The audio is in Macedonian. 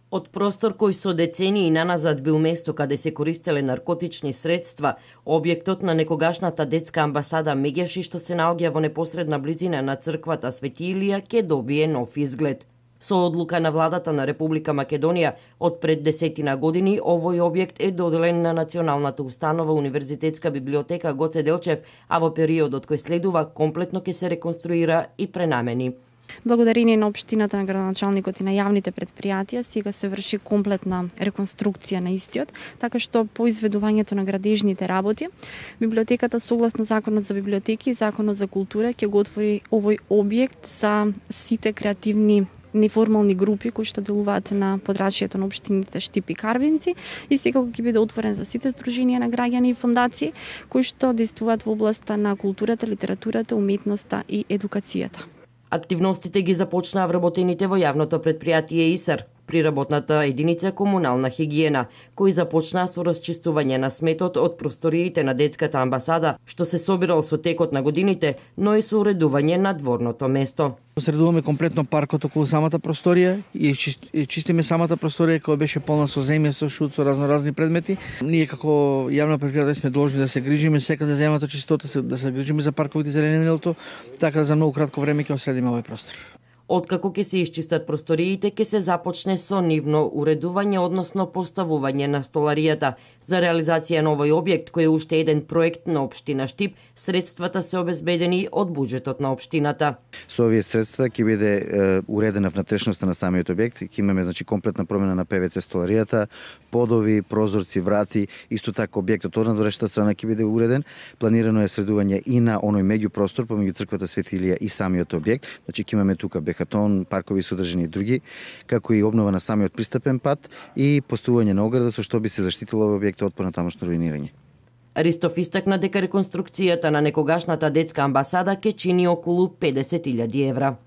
Од простор кој со децении наназад бил место каде се користеле наркотични средства, објектот на некогашната детска амбасада Мегеши, што се наоѓа во непосредна близина на црквата Свети Илија, ќе добие нов изглед. Со одлука на владата на Република Македонија од пред 10 години, овој објект е доделен на Националната установа Универзитетска библиотека Гоце Делчев, а во периодот кој следува комплетно ќе се реконструира и пренамени. Благодарение на општината, на градоначалникот и на јавните предпријатија, сега се врши комплетна реконструкција на истиот, така што по изведувањето на градежните работи, библиотеката согласно Законот за библиотеки и Законот за култура ќе го отвори овој објект за сите креативни неформални групи кои што делуваат на подрачјето на општините Штип и Карвинци, и секако ќе биде отворен за сите здруженија на граѓани и фондации кои што действуваат во областа на културата, литературата, уметноста и едукацијата. Активностите ги започнаа вработените во јавното предпријатие ИСАР, при работната единица комунална хигиена, кои започнаа со расчистување на сметот од просториите на детската амбасада, што се собирал со текот на годините, но и со уредување на дворното место. Средуваме комплетно паркот околу самата просторија и чистиме самата просторија која беше полна со земја, со шут, со разноразни предмети. Ние како јавна предпријатие сме должни да се грижиме секаде за земјата чистота, да се грижиме за парковите зеленилото, така за многу кратко време ќе осредиме овој простор. Откако ќе се исчистат просториите, ќе се започне со нивно уредување, односно поставување на столаријата. За реализација на овој објект, кој е уште еден проект на општина Штип, средствата се обезбедени од буџетот на општината. Со овие средства ќе биде уредена внатрешноста на самиот објект, ќе имаме комплетна промена на ПВЦ столаријата, подови, прозорци, врати, исто така објектот од надворешната страна ќе биде уреден. Планирано е средување и на оној меѓупростор помеѓу црквата Свети Илија и самиот објект, ќе имаме тука бехатон, паркови содржини и други, како и обнова на самиот пристапен пат и поставување на ограда со што би се заштитило овој објект од понатамошно руинирање. Ристов истакна дека реконструкцијата на некогашната детска амбасада ќе чини околу 50.000 евра.